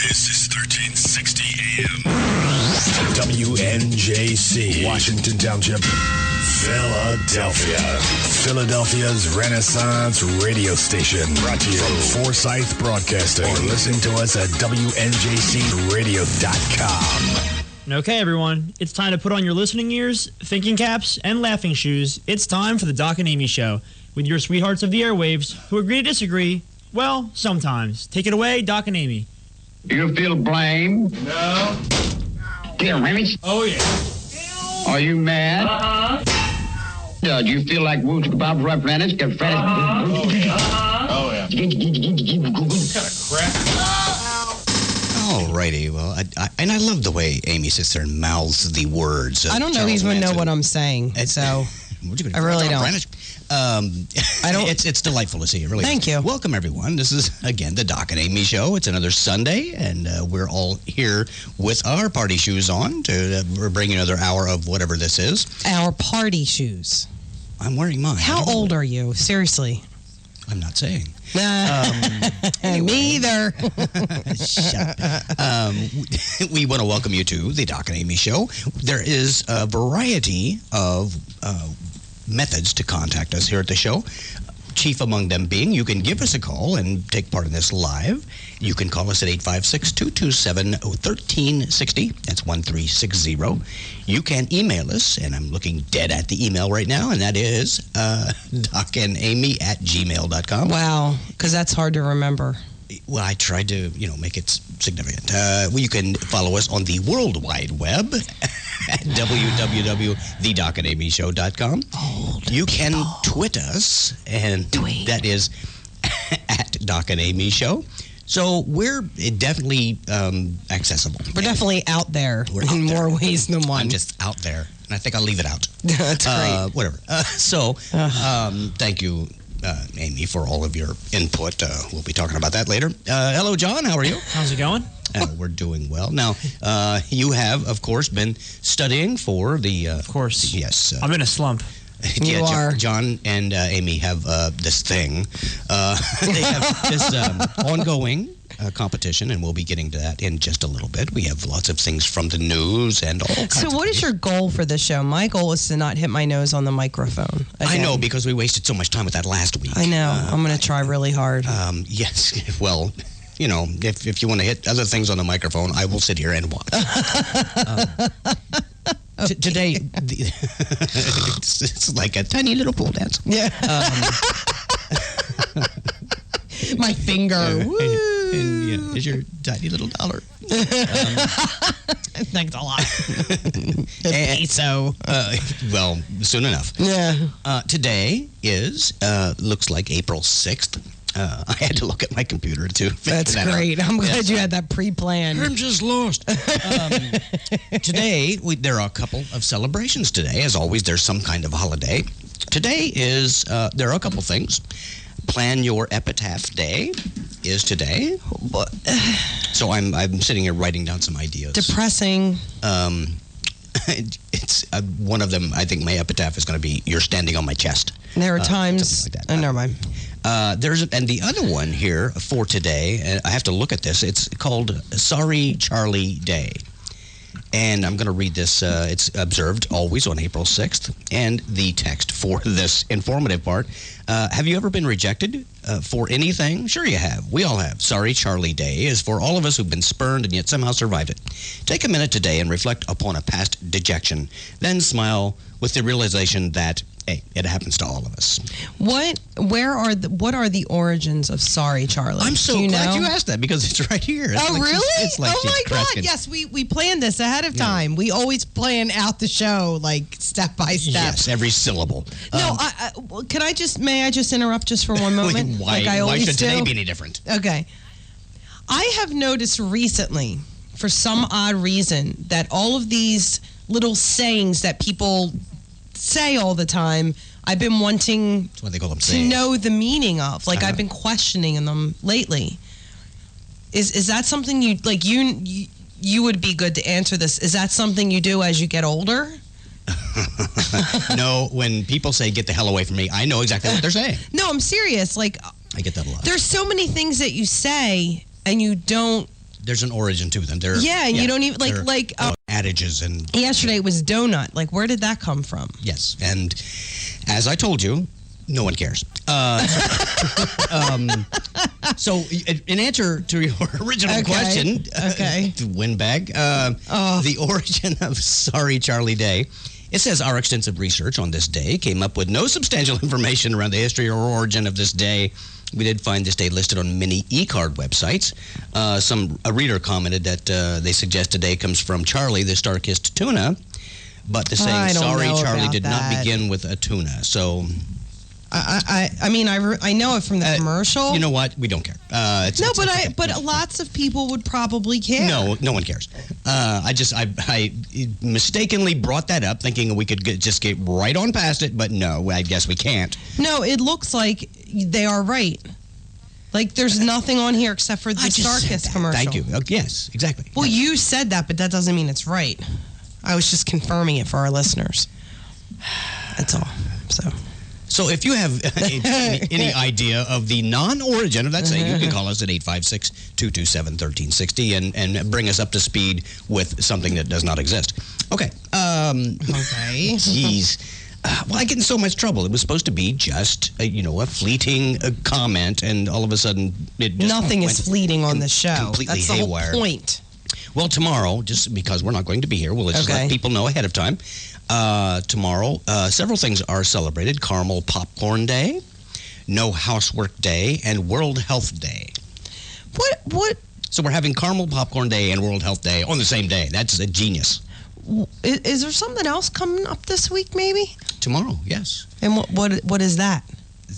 This is 1360 AM. WNJC, Washington Township, Philadelphia. Philadelphia's Renaissance radio station. Brought to you from Forsyth Broadcasting. Or listening to us at WNJCradio.com. Okay, everyone, it's time to put on your listening ears, thinking caps, and laughing shoes. It's time for the Doc and Amy Show with your sweethearts of the airwaves who agree to disagree. Well, sometimes. Take it away, Doc and Amy. Do you feel blamed? No. Feel rich? Oh, yeah. Are you mad? Uh-huh. Do you feel like Woods Kebab Rough Rennish? Get fat? Oh, yeah. Oh, yeah. What What kind of crap? Alrighty, well, I love the way Amy sits there and mouths the words. I don't even know what I'm saying, so I really don't. I don't. It's delightful to see you. Really. Thank you. Welcome everyone. This is again the Doc and Amy Show. It's another Sunday, and we're all here with our party shoes on. We're bringing another hour of whatever this is. Our party shoes. I'm wearing mine. How old are you? Seriously. I'm not saying. Me either. Shut up. We want to welcome you to the Doc and Amy Show. There is a variety of methods to contact us here at the show. Chief among them being, you can give us a call and take part in this live. You can call us at 856-227-1360. That's 1360. You can email us, and I'm looking dead at the email right now, and that is docandamy@gmail.com. Wow, because that's hard to remember. Well, I tried to, make it significant. You can follow us on the World Wide Web at www.thedocandamyshow.com. You can tweet us, and that is at Doc and Amy Show. So we're definitely accessible. We're definitely out there in more ways than one. I'm just out there, and I think I'll leave it out. That's great. Whatever. Thank you, Amy, for all of your input. We'll be talking about that later. Hello, John. How are you? How's it going? We're doing well. Now, you have, of course, been studying for the... Of course. Yes. I'm in a slump. You are. John and Amy have this thing. They have this ongoing competition, and we'll be getting to that in just a little bit. We have lots of things from the news and all kinds So what is your goal for this show? My goal is to not hit my nose on the microphone again. I know, because we wasted so much time with that last week. I know. I'm going to try really hard. Yes. Well, if you want to hit other things on the microphone, I will sit here and watch. Today, it's like a tiny little pole dance. Yeah. My finger. And is your tiny little dollar. Thanks a lot. Peso. Well, soon enough. Yeah. Today is, looks like April 6th. I had to look at my computer to figure That's that great. out. I'm glad you had that pre-planned. I'm just lost. Today, there are a couple of celebrations today. As always, there's some kind of holiday. Today is, there are a couple things. Plan Your Epitaph Day is today. So I'm sitting here writing down some ideas. Depressing. It's one of them. I think my epitaph is going to be "You're standing on my chest." There are times. Like that. Never mind. And the other one here for today. I have to look at this. It's called Sorry Charlie Day. And I'm going to read this. It's observed always on April 6th. And the text for this informative part. Have you ever been rejected for anything? Sure you have. We all have. Sorry Charlie Day is for all of us who've been spurned and yet somehow survived it. Take a minute today and reflect upon a past dejection. Then smile with the realization that, hey, it happens to all of us. What are the origins of Sorry Charlie? I'm so glad you asked that, because it's right here. It's really? It's like oh my God! cracking. Yes, we planned this ahead of time. We always plan out the show like step by step. Yes, every syllable. No, may I just interrupt just for one moment? Why should today be any different? Okay. I have noticed recently, for some odd reason, that all of these little sayings that people say all the time, I've been wanting That's what they call them to know the meaning of. Like, I've been questioning them lately. Is that something you like? You would be good to answer this. Is that something you do as you get older? No, when people say "get the hell away from me," I know exactly what they're saying. No, I'm serious. Like, I get that a lot. There's so many things that you say and you don't There's an origin to them. Yeah, and you don't even like adages and yesterday it was donut. Like, where did that come from? yes. And as I told you, no one cares. So, in answer to your original question, to Windbag, the origin of Sorry Charlie Day, it says our extensive research on this day came up with no substantial information around the history or origin of this day. We did find this day listed on many e-card websites. A reader commented that they suggest today comes from Charlie, the star-kissed tuna, but the saying "Sorry, Charlie" did not begin with a tuna. So, I mean, I know it from the commercial. You know what? We don't care. But lots of people would probably care. No one cares. I mistakenly brought that up, thinking we could just get right on past it, but no, I guess we can't. No, it looks like they are right. Like, there's nothing on here except for the Starkiss commercial. Thank you. Yes, exactly. Well, you said that, but that doesn't mean it's right. I was just confirming it for our listeners. That's all. So if you have any idea of the non-origin of that saying, you can call us at 856-227-1360 and bring us up to speed with something that does not exist. Okay. Okay. Jeez. Well, I get in so much trouble. It was supposed to be just, a fleeting comment, and all of a sudden it just nothing is fleeting on the show. Completely That's haywire. The whole point. Well, tomorrow, just because we're not going to be here, we'll just let people know ahead of time. Tomorrow, several things are celebrated. Caramel Popcorn Day, No Housework Day, and World Health Day. What? So we're having Caramel Popcorn Day and World Health Day on the same day. That's a genius. Is there something else coming up this week, maybe? Tomorrow, yes. And what is that?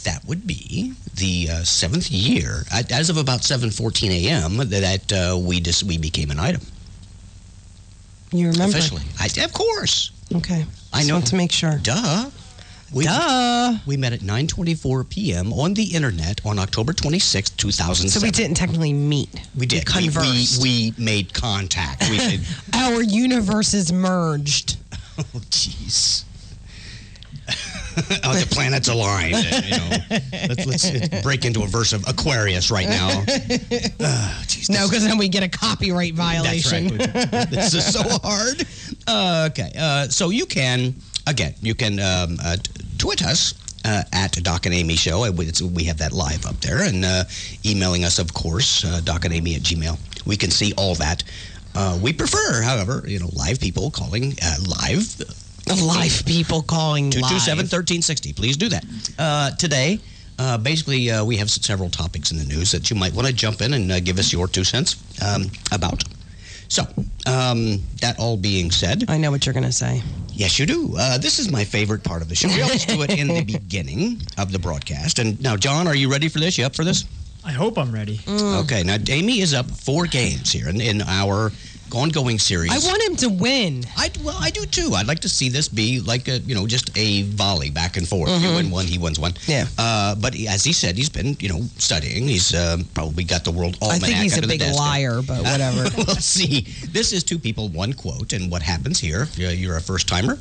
That would be the 7th year, as of about 7:14 a.m., that we became an item. You remember? Officially. Of course. Okay. I know. Want to make sure. Duh. We met at 9:24 p.m. on the internet on October 26, 2007. So we didn't technically meet. We did. We conversed. We made contact. We did. Our universes merged. Oh, jeez. The planets aligned. Let's break into a verse of Aquarius right now. No, because then we get a copyright violation. That's right. This is so hard. Okay. So you can tweet us at Doc and Amy Show. We have that live up there, and emailing us, of course, docandamy@gmail. We can see all that. We prefer, however, live people calling live. Live people calling 227-1360. Please do that. Today, basically, we have several topics in the news that you might want to jump in and give us your 2 cents about. So, that all being said... I know what you're going to say. Yes, you do. This is my favorite part of the show. We always do it in the beginning of the broadcast. And now, John, are you ready for this? You up for this? I hope I'm ready. Okay. Now, Amy is up 4 games here in our ongoing series. I want him to win. I do too. I'd like to see this be like just a volley back and forth. You win one, he wins one. Yeah. But as he said, he's been studying. He's probably got the world almanac. I think he's a big liar, but whatever. We'll see. This is 2 people, 1 quote, and what happens here? If you're a first timer,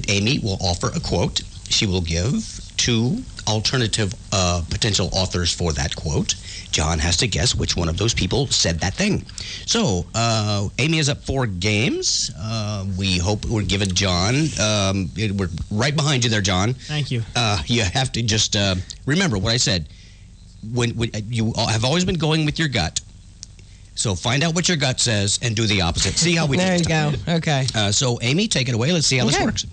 Amy will offer a quote. She will give 2 alternative potential authors for that quote. John has to guess which one of those people said that thing. So, Amy is up 4 games. We hope we're giving John, we're right behind you there, John. Thank you. You have to just remember what I said. When you have always been going with your gut. So find out what your gut says and do the opposite. See how we do. There you go. Okay. So, Amy, take it away. Let's see how this works.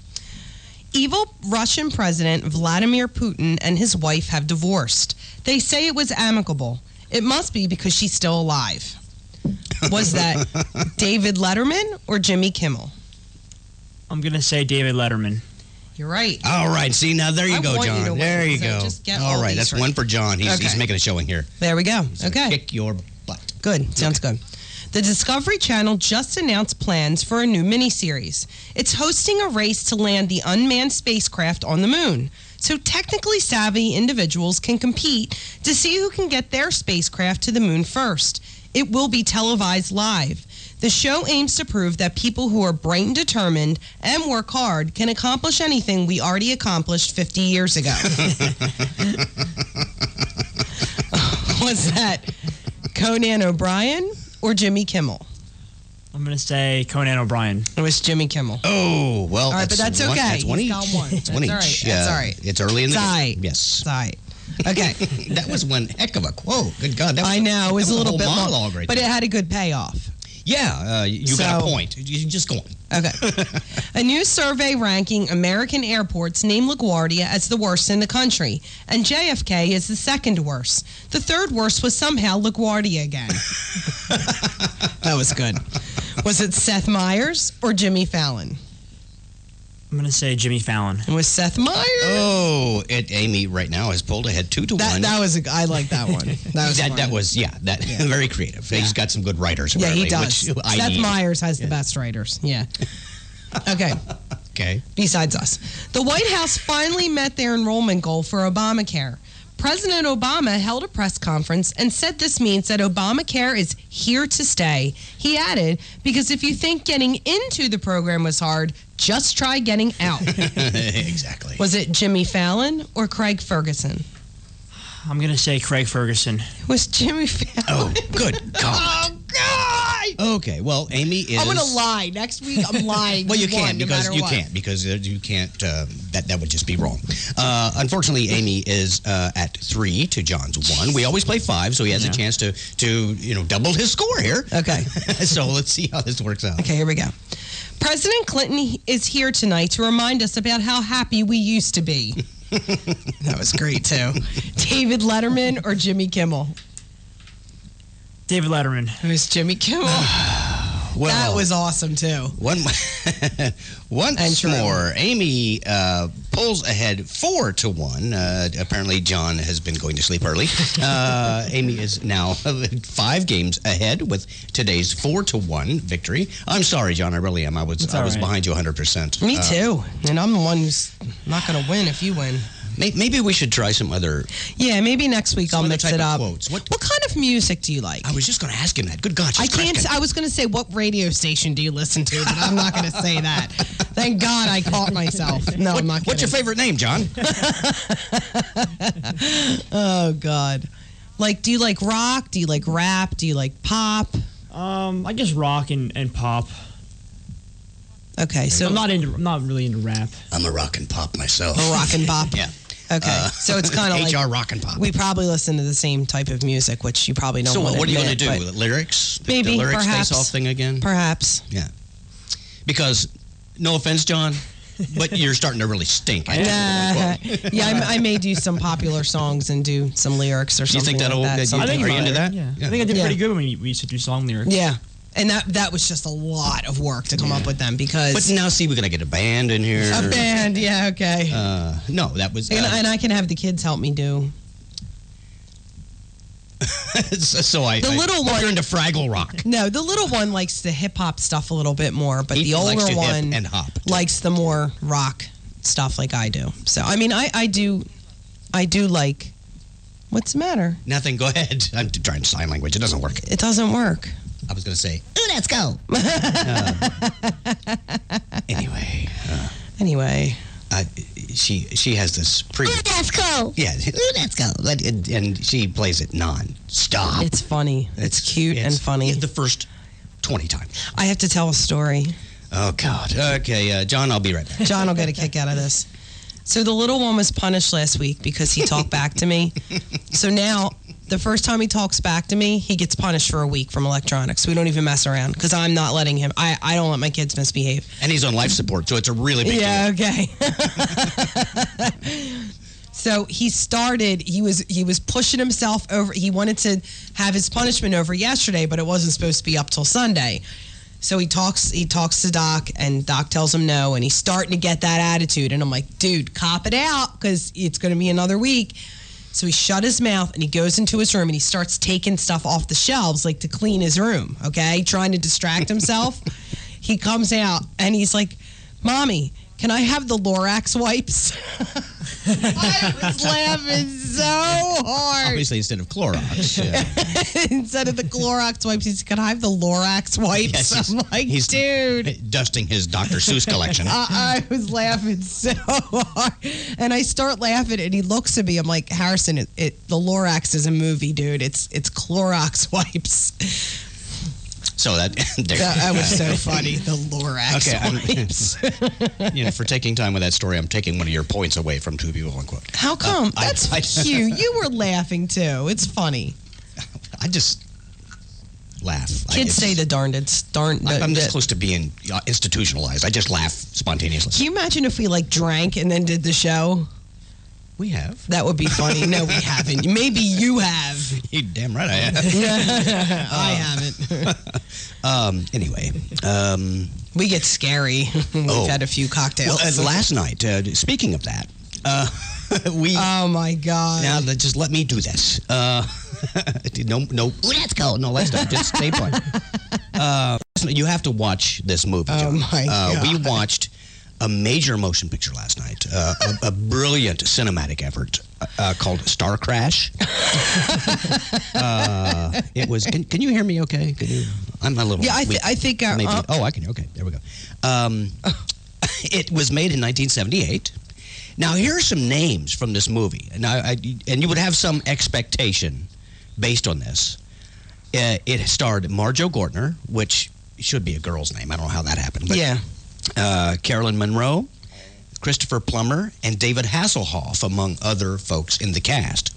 Evil Russian President Vladimir Putin and his wife have divorced. They say it was amicable. It must be because she's still alive. Was that David Letterman or Jimmy Kimmel? I'm going to say David Letterman. You're right. All right. See, now there you go, John. There you go. All right. That's one for John. He's making a showing here. There we go. Okay. Kick your butt. Good. Sounds good. The Discovery Channel just announced plans for a new miniseries. It's hosting a race to land the unmanned spacecraft on the moon. So technically savvy individuals can compete to see who can get their spacecraft to the moon first. It will be televised live. The show aims to prove that people who are bright and determined and work hard can accomplish anything we already accomplished 50 years ago. Was that Conan O'Brien or Jimmy Kimmel? I'm going to say Conan O'Brien. It was Jimmy Kimmel. Oh, well, All right, but that's okay. That's one He's each. got one. It's one That's each. all right. That's all right. It's early in the It's all game. right. Yes. It's all right. Okay. That was one heck of a quote. Good God. That was I know. It was a little whole bit long, monologue right but there. it had a good payoff. Yeah, you got a point. You just go on. Okay. A new survey ranking American airports named LaGuardia as the worst in the country, and JFK is the second worst. The third worst was somehow LaGuardia again. That was good. Was it Seth Meyers or Jimmy Fallon? I'm going to say Jimmy Fallon. It was Seth Meyers. Oh, Amy right now has pulled ahead 2-1. That was I like that one. That was very creative. He's got some good writers. Yeah, he apparently, does. which I Seth need. Meyers has the best writers. Yeah. Okay. Okay. Besides us. The White House finally met their enrollment goal for Obamacare. President Obama held a press conference and said this means that Obamacare is here to stay. He added, because if you think getting into the program was hard, just try getting out. Exactly. Was it Jimmy Fallon or Craig Ferguson? I'm going to say Craig Ferguson. It was Jimmy Fallon. Oh, good God. Oh, God. Okay, well, Amy is... I'm going to lie. Next week, I'm lying. Well, you won, can't no because matter you what. can't because you can't. That would just be wrong. Unfortunately, Amy is at 3 to John's 1. We always play 5, so he has a chance to double his score here. Okay. So let's see how this works out. Okay, here we go. President Clinton is here tonight to remind us about how happy we used to be. That was great, too. David Letterman or Jimmy Kimmel? David Letterman. It was Jimmy Kimmel. Well, that was awesome, too. Once more, Amy pulls ahead 4-1. Apparently, John has been going to sleep early. Amy is now 5 games ahead with today's 4-1 victory. I'm sorry, John. I really am. I was right. behind you 100%. Me too. And I'm the one who's not going to win if you win. Maybe we should try some other. Yeah, maybe next week I'll mix it up. Quotes. What kind of music do you like? I was just going to ask him that. Good God, I can't. I was going to say, what radio station do you listen to? But I'm not going to say that. Thank God I caught myself. No, I'm not kidding. What's your favorite name, John? Oh, God. Like, do you like rock? Do you like rap? Do you like pop? I guess rock and pop. Okay, so I'm not really into rap. I'm a rock and pop myself. a rock and pop. Yeah. Okay, so it's kind of like HR rock and pop. we probably listen to the same type of music, which you probably don't. So want what are you going to do? but Lyrics? Maybe, the lyrics perhaps. face-off thing again? Perhaps. Yeah. Because, no offense, John, but you're starting to really stink. Yeah, I may do some popular songs and do some lyrics or Do you something think that'll? like that. Are something you like into that? Yeah. I think I did Yeah. pretty good when we used to do song lyrics. Yeah, and that was just a lot of work to come up with them because But now, see, we're going to get a band in here. a band. Yeah, okay. No, that was... and I can have the kids help me do. so The little one- You're into Fraggle Rock. No, the little one likes the hip hop stuff a little bit more, but He the older likes to hip one and hop. likes the more rock stuff like I do. So I mean, I do like. What's the matter? Nothing, go ahead. I'm trying sign language. It doesn't work. It doesn't work. I was going to say, ooh, let's go. Anyway. Anyway. She has this pretty... Ooh, let's go. Yeah, ooh, let's go. And she plays it non-stop. It's funny. It's cute and funny. The first 20 times. I have to tell a story. Oh, God. Okay, John, I'll be right back. John will get a kick out of this. So the little one was punished last week because he talked back to me. So now, the first time he talks back to me, he gets punished for a week from electronics. We don't even mess around because I'm not letting him. I don't let my kids misbehave. And he's on life support, so it's a really big Yeah, deal. okay. So he was pushing himself over. He wanted to have his punishment over yesterday, but it wasn't supposed to be up till Sunday. So he talks to Doc, and Doc tells him no, and he's starting to get that attitude. And I'm like, dude, cop it out, because it's going to be another week. So he shut his mouth, and he goes into his room, and he starts taking stuff off the shelves, like to clean his room, okay? Trying to distract himself. He comes out, and he's like, Mommy, can I have the Lorax wipes? I was laughing so hard. Obviously, instead of Clorox. Instead of the Clorox wipes, he said, can I have the Lorax wipes? Yes, I'm like, he's dude. dusting his Dr. Seuss collection. I was laughing so hard. And I start laughing, and he looks at me. I'm like, Harrison, the Lorax is a movie, dude. It's Clorox wipes. So that That was so funny. The Lorax wipes. For taking time with that story, I'm taking one of your points away from Two People One Quote. How come? That's cute. You were laughing too. It's funny. I just laugh. Kids say the darndest. I'm this close to being institutionalized. I just laugh spontaneously. Can you imagine if we drank and then did the show? We have. That would be funny. No, we haven't. Maybe you have. You're damn right I have. I haven't. Anyway. We get scary when we've had a few cocktails. Well, last night, speaking of that, we... Oh, my God. Now, just let me do this. No, let's go. No, let's not. Just stay put. You have to watch this movie, John. Oh, my God. We watched a major motion picture last night, a brilliant cinematic effort called Star Crash. It was. Can you hear me? Okay. I'm a little. Yeah, I think. Maybe. I can. Okay, there we go. It was made in 1978. Now here are some names from this movie, and you would have some expectation based on this. It starred Marjo Gortner, which should be a girl's name. I don't know how that happened. But, yeah. Carolyn Monroe, Christopher Plummer, and David Hasselhoff, among other folks in the cast.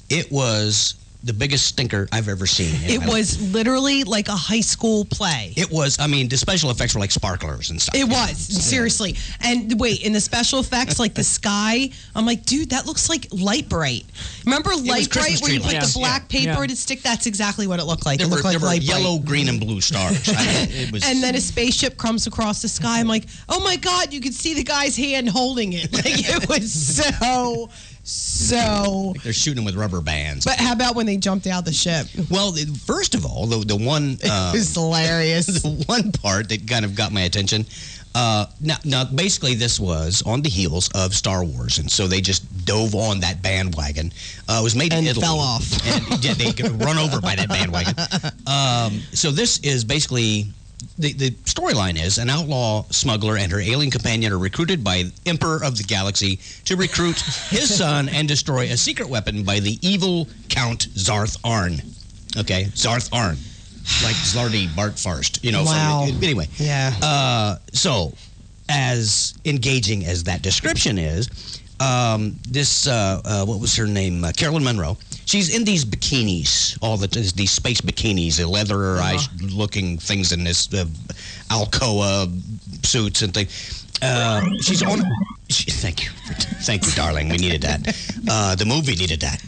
It was the biggest stinker I've ever seen. It was literally like a high school play. It was. I mean, the special effects were like sparklers and stuff. It was, seriously. And wait, in the special effects, like the sky, I'm like, dude, that looks like Light Bright. Remember Light Bright where you put the black paper to stick? That's exactly what it looked like. There It looked were like Light yellow, Bright. green, and blue stars. It was, And then a spaceship comes across the sky. I'm like, oh my God, you could see the guy's hand holding it. Like, it was so. like they're shooting with rubber bands. But how about when they jumped out the ship? Well, first of all, the one It was hilarious. the one part that kind of got my attention. Now, basically, this was on the heels of Star Wars, and so they just dove on that bandwagon. It was made in Italy. And fell off. And yeah, they got run over by that bandwagon. So this is basically... The storyline is an outlaw smuggler and her alien companion are recruited by Emperor of the Galaxy to recruit his son and destroy a secret weapon by the evil Count Zarth Arn. Okay, Zarth Arn. Like Zlardy Bart Farst. Wow. So, anyway. Yeah. So, as engaging as that description is, what was her name? Carolyn Monroe. She's in these bikinis, these space bikinis, the leather-looking things in this Alcoa suits and things. She's on. Thank you, darling. We needed that. The movie needed that.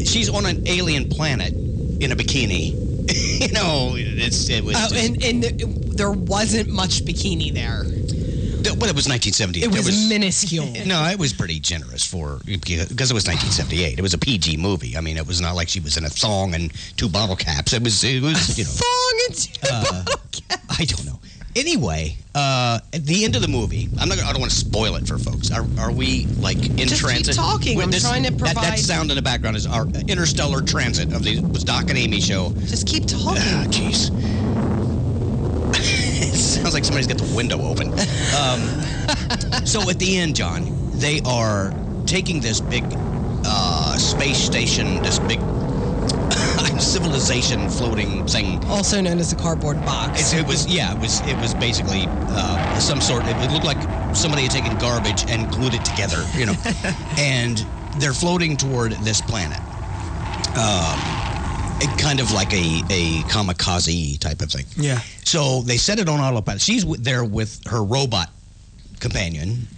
She's on an alien planet in a bikini. It was. And there wasn't much bikini there. Well, it was 1978. It was minuscule. No, it was pretty generous because it was 1978. It was a PG movie. I mean, it was not like she was in a thong and two bottle caps. It was Thong and two bottle caps. I don't know. Anyway, at the end of the movie, I don't want to spoil it for folks. Are we like in Just transit? Keep talking. I'm trying to provide. That sound in the background is our interstellar transit of the Doc and Amy show. Just keep talking. Jeez. Sounds like somebody's got the window open. So at the end, John, they are taking this big space station, this big civilization floating thing. Also known as a cardboard box. It was basically some sort. It looked like somebody had taken garbage and glued it together, and they're floating toward this planet. Kind of like a kamikaze type of thing. Yeah. So they set it on autopilot. She's there with her robot companion,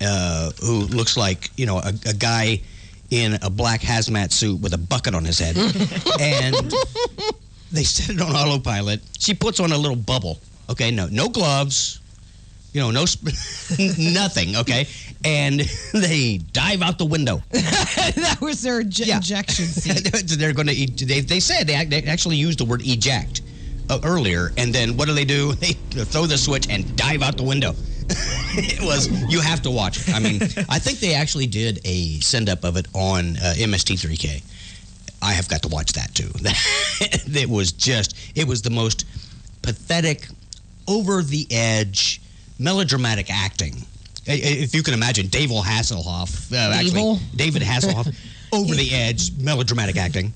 who looks like, a guy in a black hazmat suit with a bucket on his head. And they set it on autopilot. She puts on a little bubble. Okay, no gloves. Nothing, okay? And they dive out the window. That was their injection seat. They're going to. They said they actually used the word eject earlier, and then what do? They throw the switch and dive out the window. You have to watch it. I mean, I think they actually did a send-up of it on MST3K. I have got to watch that, too. It was the most pathetic, over-the-edge, melodramatic acting. If you can imagine, David Hasselhoff, over the edge, melodramatic acting.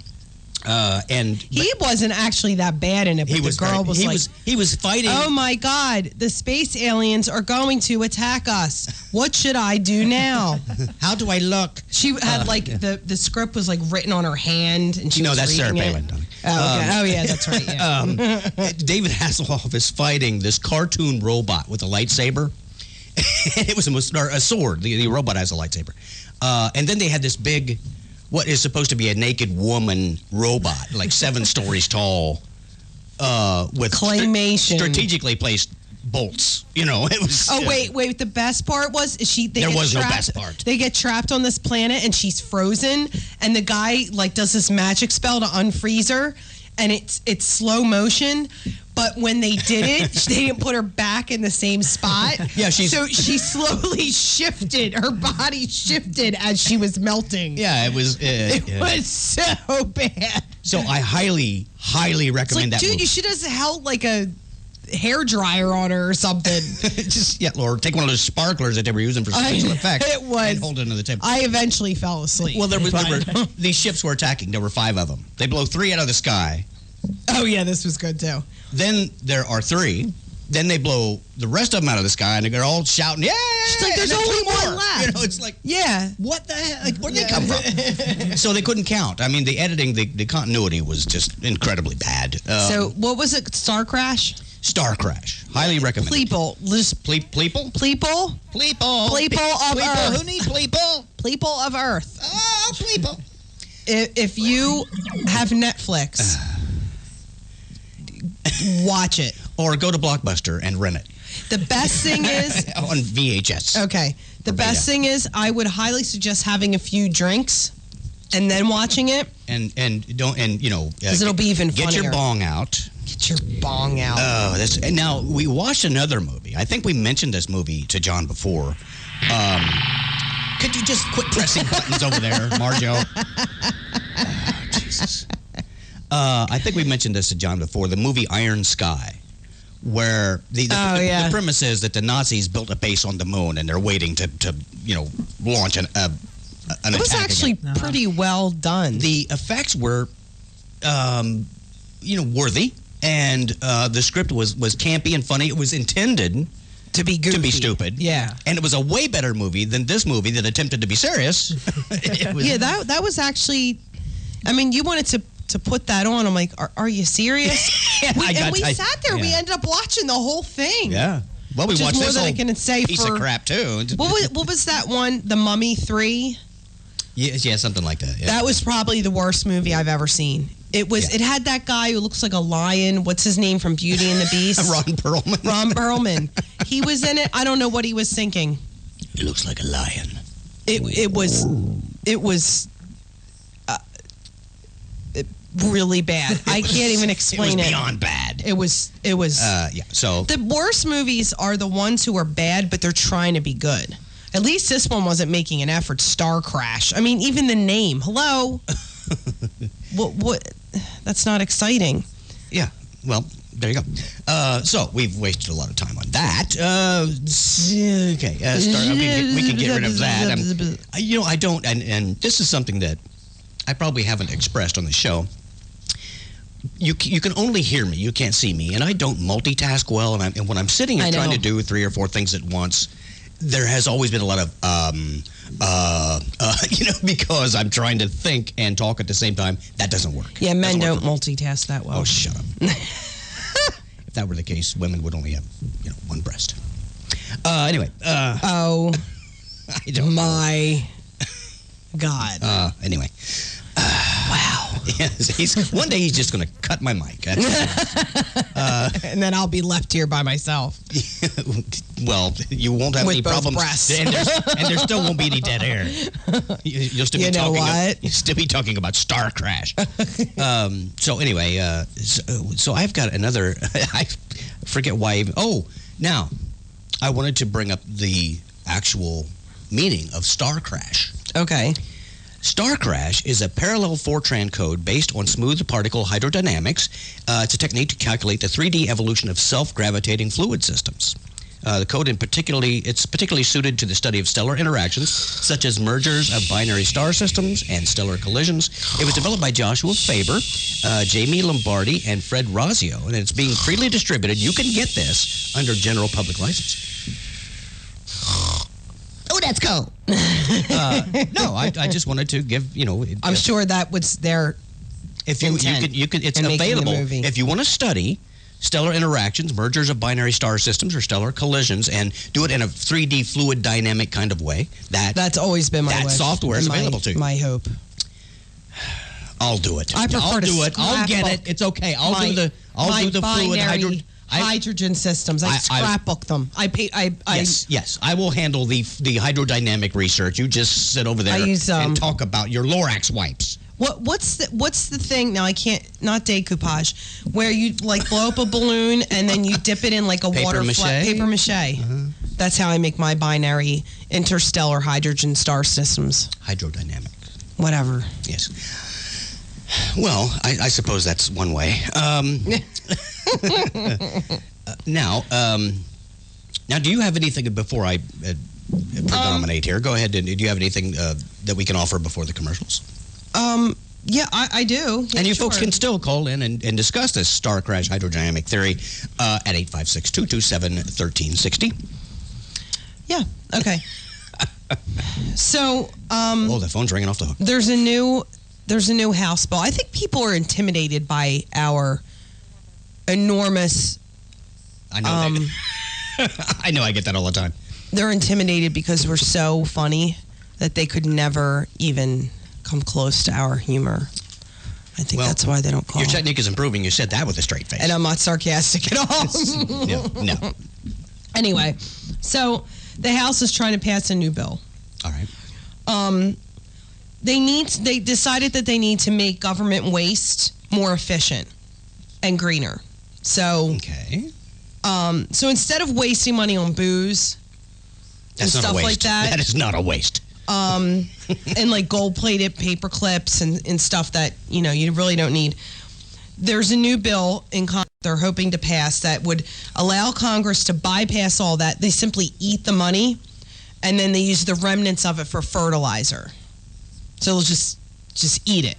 And He wasn't actually that bad in it, but the girl was like, he was fighting. "Oh my God, the space aliens are going to attack us. What should I do now?" How do I look? She had like the script was like written on her hand, and she was that's Sarah reading Palin. it. Oh, okay. Oh yeah, that's right. Yeah. David Hasselhoff is fighting this cartoon robot with a lightsaber. It was a sword. The robot has a lightsaber. And then they had this big, what is supposed to be a naked woman robot, like 7 stories tall, with Claymation. strategically placed bolts. You know, it was. Oh wait. The best part was There was no best part. They get trapped on this planet and she's frozen, and the guy like does this magic spell to unfreeze her, and it's slow motion. But when they did it, they didn't put her back in the same spot. Yeah, so she slowly shifted. Her body shifted as she was melting. Yeah, it was. It was so bad. So I highly recommend that Dude, movie. you should have held like a hair dryer on her or something. Or take one of those sparklers that they were using for special effects. It was. And hold it under the table. I eventually fell asleep. Well, these ships were attacking. There were 5 of them. They blow 3 out of the sky. Oh yeah, this was good too. Then there are 3. Then they blow the rest of them out of the sky, and they're all shouting, "Yeah!" She's like, "There's and then only 2 one more. left." You know, it's like, Yeah. what the hell? Like, where'd they come from? So they couldn't count. I mean, the editing, the continuity was just incredibly bad. So what was it? Star Crash? Star Crash, highly recommended. Pleeple. Pleeple? Pleeple? Pleeple of Earth. Who needs Pleeple? Pleeple of Earth. Oh, Pleeple. If you have Netflix, watch it. Or go to Blockbuster and rent it The best thing is, on VHS. okay, the best thing is I would highly suggest having a few drinks and then watching it. And you know, because it'll be even funnier. Get your bong out. Get your bong out. Oh, and now we watched another movie. I think we mentioned this movie to John before. Could you just quit pressing buttons over there, Marjo? Oh, Jesus. I think we mentioned this to John before. The movie Iron Sky, where the premise is that the Nazis built a base on the moon and they're waiting to launch an attack. It was actually pretty well done. The effects were, worthy, and the script was campy and funny. It was intended to be goofy. To be stupid. Yeah. And it was a way better movie than this movie that attempted to be serious. That was actually, I mean, you wanted to put that on. I'm like, are you serious? We sat there. We ended up watching the whole thing. Yeah. Well, we watched more this than whole I can say piece of crap, too. What was that one? The Mummy 3? Yeah, something like that. Yeah. That was probably the worst movie I've ever seen. It was. It had that guy who looks like a lion. What's his name from Beauty and the Beast? Ron Perlman. Ron Perlman. He was in it. I don't know what he was thinking. He looks like a lion. It was really bad. I can't even explain it. It was beyond bad. It was. So the worst movies are the ones who are bad, but they're trying to be good. At least this one wasn't making an effort. Star Crash. I mean, even the name. Hello. What? That's not exciting. Yeah. Well, there you go. So we've wasted a lot of time on that. Okay. We can get rid of that. I don't. And this is something that I probably haven't expressed on the show. You can only hear me. You can't see me, and I don't multitask well. And when I'm sitting and trying to do 3 or 4 things at once, there has always been a lot of because I'm trying to think and talk at the same time. That doesn't work. Yeah, men don't multitask that well. Oh, shut up. If that were the case, women would only have one breast. Anyway. I don't. My God. Anyway. Wow. Yes, one day he's just going to cut my mic. And then I'll be left here by myself. Well, you won't have with any both problems. Breasts. And there still won't be any dead air. You'll still be talking about Star Crash. So anyway, so I've got another. I forget why. Now I wanted to bring up the actual meaning of Star Crash. Okay. Star Crash is a parallel Fortran code based on smooth particle hydrodynamics. It's a technique to calculate the 3D evolution of self-gravitating fluid systems. The code it's particularly suited to the study of stellar interactions, such as mergers of binary star systems and stellar collisions. It was developed by Joshua Faber, Jamie Lombardi, and Fred Razio, and it's being freely distributed. You can get this under general public license. Oh, that's cool. No, I just wanted to give, I'm sure that was their if intent you could it's in making the available movie. if you want to study stellar interactions, mergers of binary star systems, or stellar collisions, and do it in a 3D fluid dynamic kind of way. That's always been my that wish software is and available to you. my hope. I'll do it. I prefer I'll to do it. I'll get scrapbook it. It's okay. I'll my do the fluid binary hydrogen systems. I scrapbook them. Yes. I will handle the hydrodynamic research. You just sit over there and talk about your Lorax wipes. What's the thing? Now I can't, not decoupage, where you like blow up a balloon and then you dip it in like a Paper mache? paper mache. That's how I make my binary interstellar hydrogen star systems. Hydrodynamic. Whatever. Yes. Well, I suppose that's one way. Now, do you have anything before I predominate here? Go ahead. Do you have anything that we can offer before the commercials? Yeah, I do. Yeah, and you sure. folks can still call in and discuss this star crash hydrodynamic theory at 856-227-1360. Yeah. Okay. So, the phone's ringing off the hook. There's a new House bill. I think people are intimidated by our enormous. I know. I know. I get that all the time. They're intimidated because we're so funny that they could never even come close to our humor. I think that's why they don't call. Your technique is improving. You said that with a straight face. And I'm not sarcastic at all. No. Anyway, so the House is trying to pass a new bill. All right. They decided that they need to make government waste more efficient and greener. So okay. So instead of wasting money on booze and stuff like that, that is not a waste. And like gold-plated paper clips and stuff that you really don't need. There's a new bill in Congress they're hoping to pass that would allow Congress to bypass all that. They simply eat the money, and then they use the remnants of it for fertilizer. So they'll just eat it.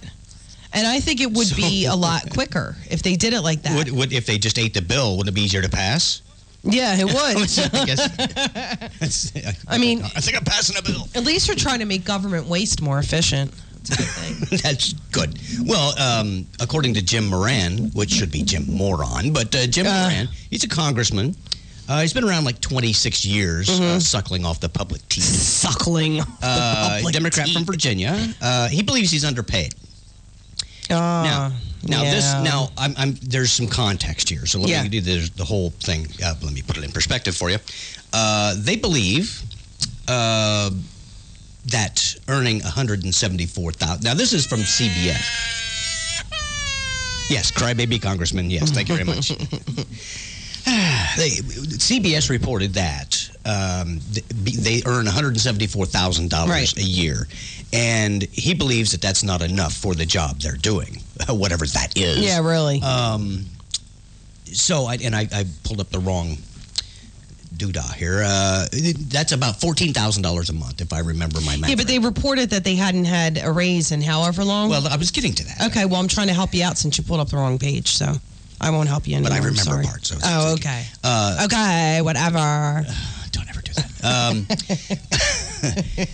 And I think it would be a lot quicker if they did it like that. Would if they just ate the bill, would it be easier to pass? Yeah, it would. I mean, I think I'm passing a bill. At least we're trying to make government waste more efficient. That's a good thing. That's good. Well, according to Jim Moran, which should be Jim Moron, but Jim Moran, he's a congressman. He's been around like 26 years, suckling off the public teeth. Suckling. Democrat from Virginia. He believes he's underpaid. Now, there's some context here. So let me do the whole thing. Let me put it in perspective for you. They believe that earning $174,000. Now, this is from CBS. Yes, crybaby congressman. Yes, thank you very much. CBS reported that they earn $174,000 a year, and he believes that that's not enough for the job they're doing, whatever that is. Yeah, really. So I pulled up the wrong doodah here. That's about $14,000 a month, if I remember my math. Yeah, but they reported that they hadn't had a raise in however long. Well, I was getting to that. Okay, well, I'm trying to help you out since you pulled up the wrong page, so I won't help you anymore. But I remember sorry. parts. So okay. Okay, whatever. Don't ever do that.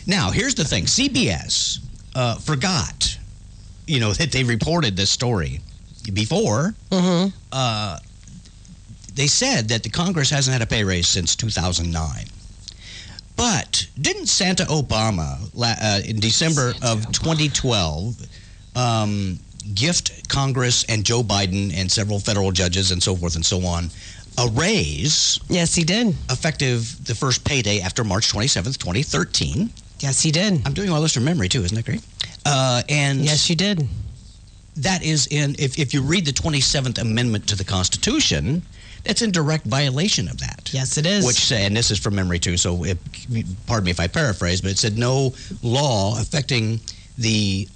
Now, here's the thing. CBS forgot, that they reported this story before. They said that the Congress hasn't had a pay raise since 2009. But didn't Santa Obama in December of 2012 gift Congress and Joe Biden and several federal judges and so forth and so on a raise? Yes, he did. Effective the first payday after March 27th, 2013. Yes, he did. I'm doing all this from memory, too. Isn't that great? And yes, you did. That is if you read the 27th Amendment to the Constitution, that's in direct violation of that. Yes, it is. Which, and this is from memory, too, so pardon me if I paraphrase, but it said no law affecting the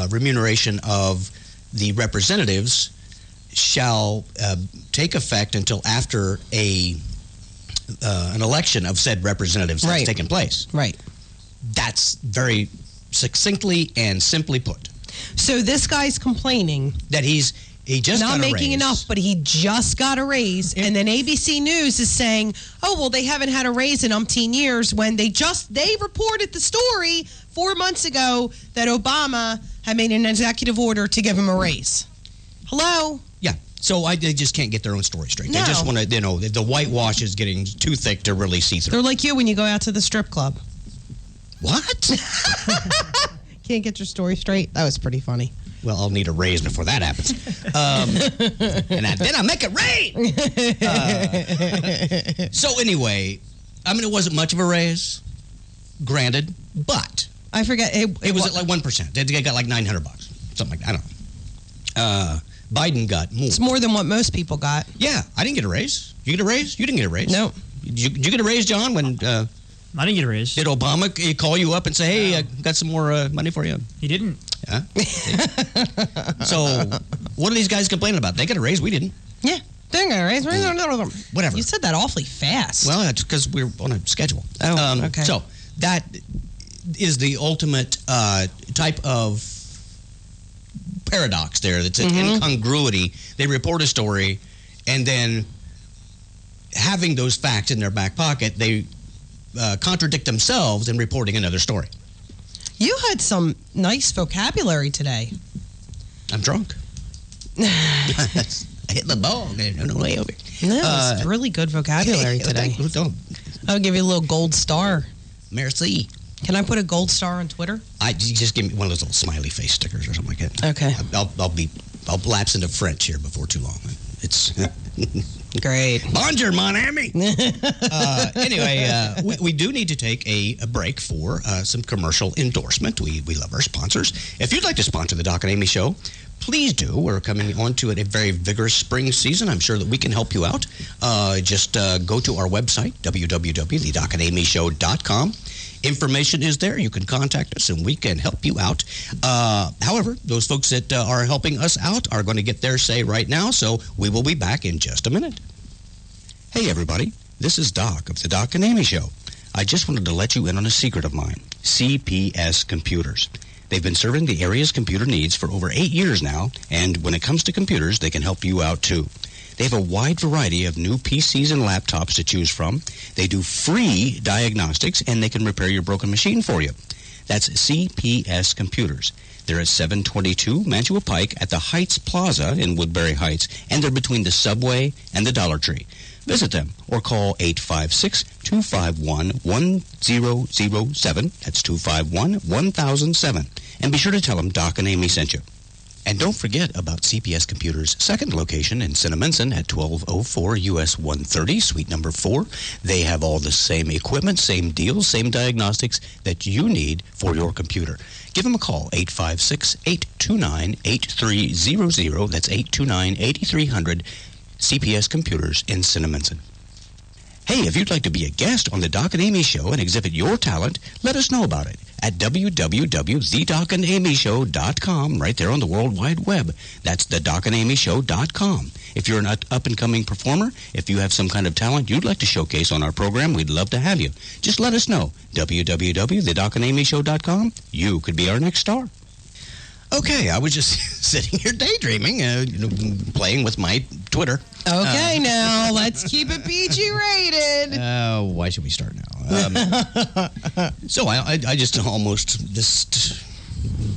remuneration of the representatives shall take effect until after a an election of said representatives that's taken place. Right. That's very succinctly and simply put. So this guy's complaining That he just not got a making raise. enough, but he just got a raise. And then ABC News is saying, oh, well, they haven't had a raise in umpteen years when they reported the story 4 months ago that Obama had made an executive order to give him a raise. Hello? Yeah. So they just can't get their own story straight. No. They just want to, the whitewash is getting too thick to really see through. They're like you when you go out to the strip club. What? Can't get your story straight? That was pretty funny. Well, I'll need a raise before that happens. And then I'll make it rain. So anyway, I mean, it wasn't much of a raise, granted, but I forget. it was at like 1%. They got like $900, something like that. I don't know. Biden got more. It's more than what most people got. Yeah, I didn't get a raise. You get a raise? You didn't get a raise. No. Did you get a raise, John, when... I didn't get a raise. Did Obama call you up and say, hey, I got some more money for you? He didn't. Yeah. So, what are these guys complaining about? They got a raise, we didn't. Yeah. They got a raise. Whatever. You said that awfully fast. Well, that's because we're on a schedule. Oh, okay. So, that is the ultimate type of paradox there. That's an incongruity. They report a story, and then having those facts in their back pocket, they contradict themselves in reporting another story. You had some nice vocabulary today. I'm drunk. I hit the ball. No way over. No, it's really good vocabulary today. I'll give you a little gold star. Merci. Can I put a gold star on Twitter? You just give me one of those little smiley face stickers or something like that. Okay. I'll lapse into French here before too long. It's great. Bonjour, mon ami. Anyway, we do need to take a break for some commercial endorsement. We love our sponsors. If you'd like to sponsor the Doc and Amy Show, please do. We're coming on to a very vigorous spring season. I'm sure that we can help you out. Just go to our website, www.thedocandamyshow.com. Information is there. You can contact us and we can help you out. However, those folks that are helping us out are going to get their say right now, so we will be back in just a minute. Hey, everybody. This is Doc of the Doc and Amy Show. I just wanted to let you in on a secret of mine. CPS Computers. They've been serving the area's computer needs for over 8 years now, and when it comes to computers, they can help you out too. They have a wide variety of new PCs and laptops to choose from. They do free diagnostics, and they can repair your broken machine for you. That's CPS Computers. They're at 722 Mantua Pike at the Heights Plaza in Woodbury Heights, and they're between the Subway and the Dollar Tree. Visit them or call 856-251-1007. That's 251-1007. And be sure to tell them Doc and Amy sent you. And don't forget about CPS Computers' second location in Cinnaminson at 1204 US 130, suite number 4. They have all the same equipment, same deals, same diagnostics that you need for your computer. Give them a call, 856-829-8300. That's 829-8300, CPS Computers in Cinnaminson. Hey, if you'd like to be a guest on the Doc and Amy Show and exhibit your talent, let us know about it at www.thedocandamyshow.com, right there on the World Wide Web. That's thedocandamyshow.com. If you're an up-and-coming performer, if you have some kind of talent you'd like to showcase on our program, we'd love to have you. Just let us know. www.thedocandamyshow.com. You could be our next star. Okay, I was just sitting here daydreaming, playing with my Twitter. Okay, now let's keep it PG rated. Why should we start now? So I just almost just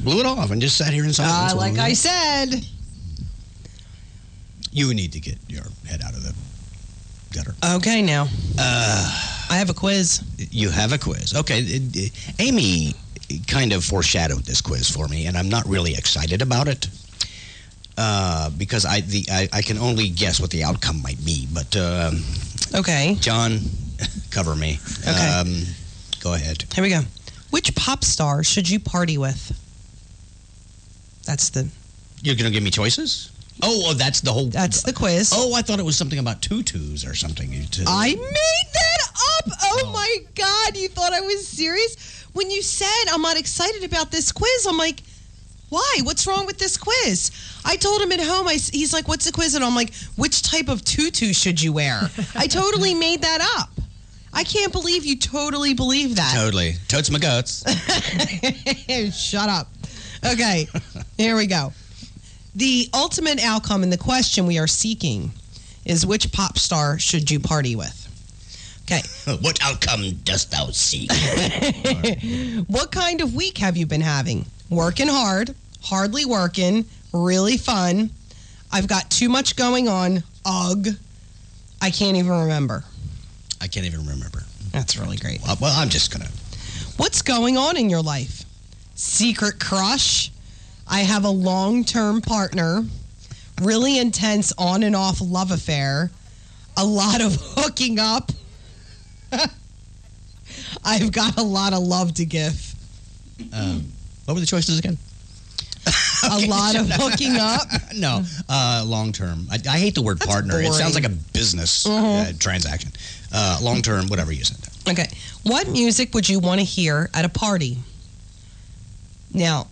blew it off and just sat here in silence. Like I said. You need to get your head out of the gutter. Okay, now. I have a quiz. You have a quiz. Okay, Amy kind of foreshadowed this quiz for me, and I'm not really excited about it because I can only guess what the outcome might be. But okay, John, cover me. Okay, go ahead. Here we go. Which pop star should you party with? That's the. You're gonna give me choices? Oh, that's the whole. That's the quiz. Oh, I thought it was something about tutus or something. I made that up. Oh my God! You thought I was serious? When you said I'm not excited about this quiz, I'm like, why? What's wrong with this quiz? I told him at home, he's like, what's the quiz? And I'm like, which type of tutu should you wear? I totally made that up. I can't believe you totally believe that. Totally. Totes my goats. Shut up. Okay, here we go. The ultimate outcome and the question we are seeking is which pop star should you party with? Okay. What outcome dost thou seek? What kind of week have you been having? Working hard, hardly working, really fun. I've got too much going on. Ugh. I can't even remember. I can't even remember. That's really great. Well, I'm just going to. What's going on in your life? Secret crush. I have a long-term partner. Really intense on and off love affair. A lot of hooking up. I've got a lot of love to give. What were the choices again? A lot of hooking up. No, long term. I hate the word partner. boring. It sounds like a business transaction. Long term, whatever you said. Okay. What music would you want to hear at a party? Now,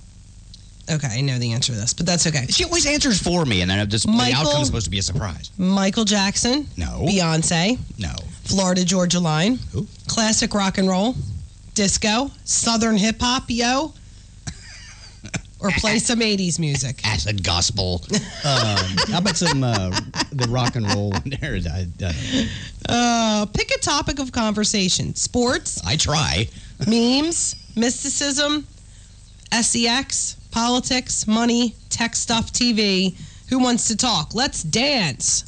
okay, I know the answer to this, but that's okay. She always answers for me, and then the outcome's supposed to be a surprise. Michael Jackson. No. Beyonce. No. Florida Georgia Line. Who? Classic rock and roll. Disco. Southern hip hop, yo. Or play some 80s music. Acid gospel. How about some the rock and roll one there? Pick a topic of conversation. Sports. I try. Memes. Mysticism. SEX. Politics. Money. Tech stuff. TV. Who wants to talk? Let's dance.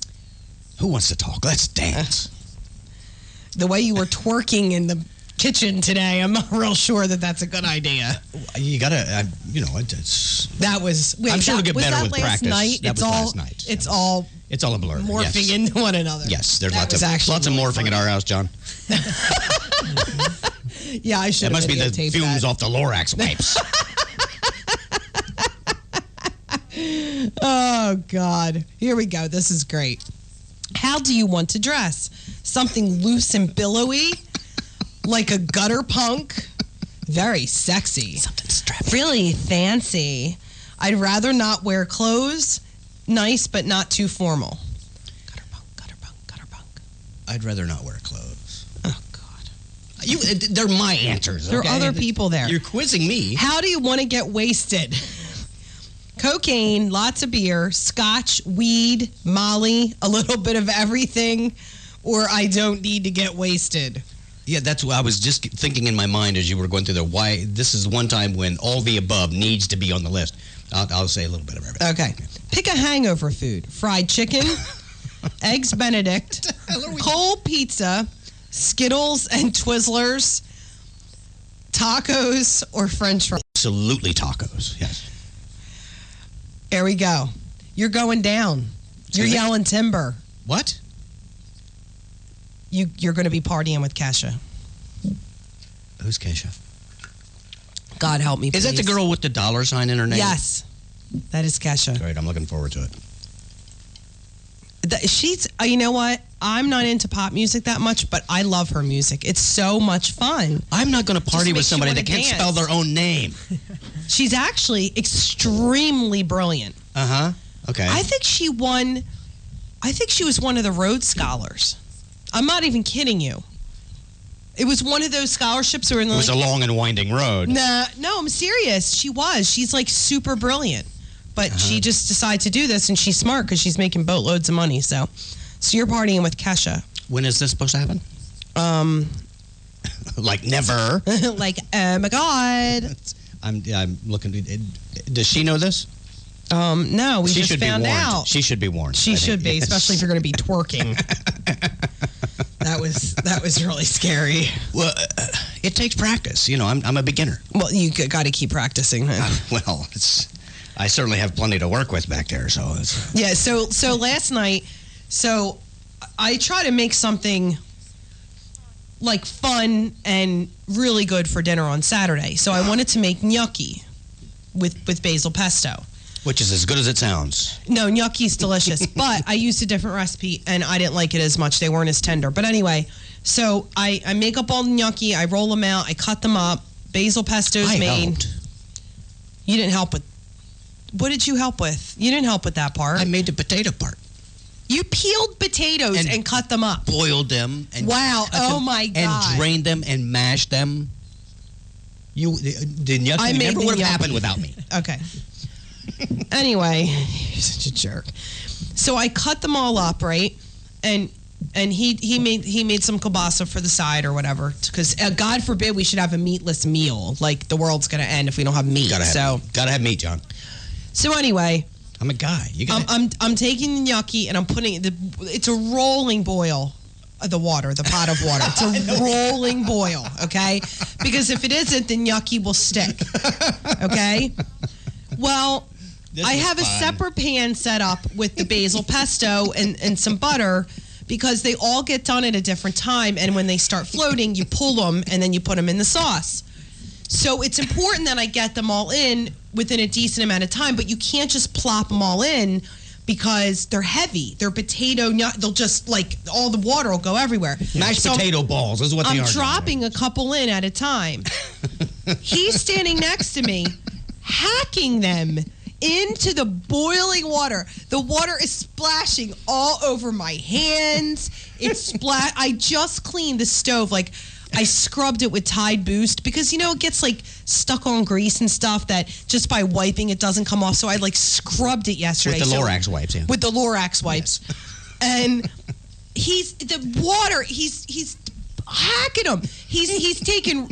Who wants to talk? Let's dance. The way you were twerking in the kitchen today, I'm not real sure that that's a good idea. You gotta, it's. That was. Wait, I'm sure it'll get was better that with last practice. Night? That it's was all. last night. It's all. It's all a blur. Morphing Yes. into one another. Yes, there's That lots was of actually really morphing funny. at our house, John. Yeah, I should. That must be the videotaped fumes that. off the Lorax wipes. Oh God! Here we go. This is great. How do you want to dress? Something loose and billowy, like a gutter punk. Very sexy. Something strappy. Really fancy. I'd rather not wear clothes. Nice, but not too formal. Gutter punk, gutter punk, gutter punk. I'd rather not wear clothes. Oh God! They're my answers. There okay? are other people there. You're quizzing me. How do you want to get wasted? Cocaine, lots of beer, scotch, weed, Molly, a little bit of everything, or I don't need to get wasted. Yeah, that's what I was just thinking in my mind as you were going through the why. This is one time when all the above needs to be on the list. I'll say a little bit of everything. Okay. Pick a hangover food. Fried chicken, eggs Benedict, cold pizza, Skittles and Twizzlers, tacos, or French fries. Absolutely tacos. Yes. There we go. You're going down. You're Excuse me? yelling timber. What? You're going to be partying with Kesha. Who's Keisha? God help me, Is that the please. girl with the dollar sign in her name? Yes. That is Kesha. Great. I'm looking forward to it. She's, you know what? I'm not into pop music that much, but I love her music. It's so much fun. I'm not going to party with makes you somebody wanna that can't dance. spell their own name. She's actually extremely brilliant. Uh-huh. Okay. I think she was one of the Rhodes Scholars. I'm not even kidding you. It was one of those scholarships where it was a long and winding road. no, I'm serious. She was. She's like super brilliant. But she just decided to do this, and she's smart because she's making boatloads of money. So you're partying with Kesha. When is this supposed to happen? Like never. Like, oh my God. I'm looking. Does she know this? No, we She just should be found warned. out. She should be warned. She I think. should be, Yes. especially if you're going to be twerking. That was really scary. Well, it takes practice. You know, I'm a beginner. Well, you got to keep practicing. Well, I certainly have plenty to work with back there. So it's, Yeah. So last night, I try to make something like fun and really good for dinner on Saturday. So I wanted to make gnocchi with basil pesto. which is as good as it sounds. No, gnocchi's delicious, but I used a different recipe and I didn't like it as much. They weren't as tender. But anyway, so I make up all the gnocchi, I roll them out, I cut them up. Basil pesto's I made. helped. You didn't help with. What did you help with? You didn't help with that part. I made the potato part. You peeled potatoes and cut them up. Boiled them. And wow. Oh, my God. And drained them and mashed them. The gnocchi never would have happened without me. Okay. Anyway, you're such a jerk. So I cut them all up, right? And he made some kielbasa for the side or whatever, because God forbid we should have a meatless meal. Like the world's gonna end if we don't have meat. Gotta have meat, John. So anyway, I'm a guy. I'm taking the gnocchi and I'm putting it's a rolling boil. The pot of water. It's a rolling boil, okay? Because if it isn't, the gnocchi will stick, okay? Well, I have a separate pan set up with the basil pesto and some butter, because they all get done at a different time, and when they start floating, you pull them and then you put them in the sauce. So it's important that I get them all in within a decent amount of time, but you can't just plop them all in, because they're heavy. They're potato. They'll just all the water will go everywhere. Mashed potato balls is what they are. I'm dropping a couple in at a time. He's standing next to me, hacking them into the boiling water. The water is splashing all over my hands. I just cleaned the stove. I scrubbed it with Tide Boost, because it gets stuck on grease and stuff that just by wiping it doesn't come off. So I scrubbed it yesterday. With the Lorax wipes, yeah. With the Lorax wipes. Yes. And he's hacking them. He's taking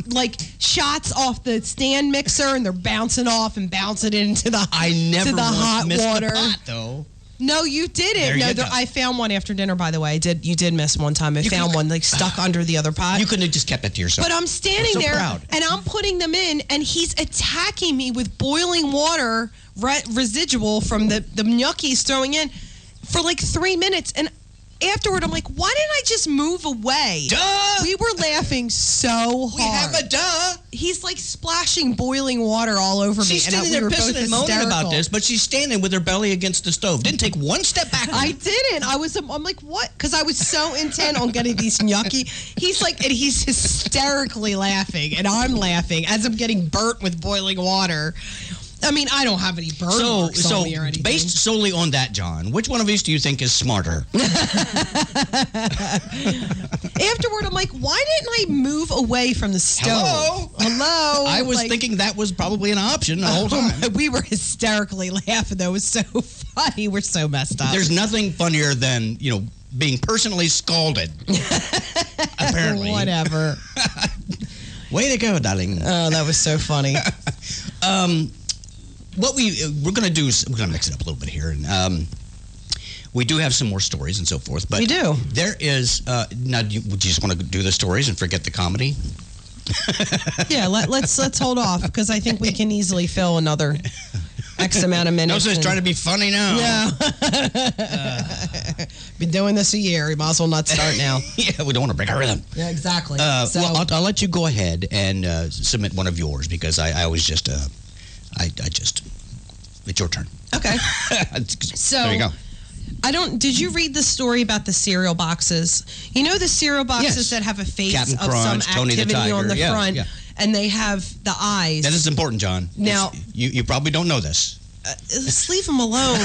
shots off the stand mixer, and they're bouncing off and bouncing into the hot water. The pot, though. No, you didn't. I found one after dinner, by the way. You did miss one time. I found one stuck under the other pot. You couldn't have just kept that to yourself. But I'm standing there, and I'm putting them in, and he's attacking me with boiling water residual from the gnocchi he's throwing in for 3 minutes. And afterward, I'm like, why didn't I just move away? Duh! We were laughing so hard. We have a duh. He's splashing boiling water all over me. She's standing there pissing and moaning about this, but she's standing with her belly against the stove. Didn't take one step back. I didn't. I'm like, what? Because I was so intent on getting these gnocchi. He's hysterically laughing, and I'm laughing as I'm getting burnt with boiling water. I mean, I don't have any burn marks on me or anything. Based solely on that, John, which one of these do you think is smarter? Afterward, I'm like, why didn't I move away from the stove? Hello? I was thinking that was probably an option the whole time. We were hysterically laughing, though. It was so funny. We're so messed up. There's nothing funnier than, being personally scalded. Apparently. Whatever. Way to go, darling. Oh, that was so funny. What we're going to do is we're going to mix it up a little bit here, and we do have some more stories and so forth. But we do. There is now. Would you just want to do the stories and forget the comedy? Yeah, let's hold off, because I think we can easily fill another X amount of minutes. No sense trying to be funny now. Yeah. Been doing this a year. You might as well not start now. Yeah, we don't want to break our rhythm. Yeah, exactly. Well, I'll let you go ahead and submit one of yours, because I always just. It's your turn. Okay. So there you go. Did you read the story about the cereal boxes? The cereal boxes that have a face Captain of Crunch, some Tony the activity on the Tiger. front, Yeah. and they have the eyes. That is important, John. Now, you probably don't know this. Just leave him alone.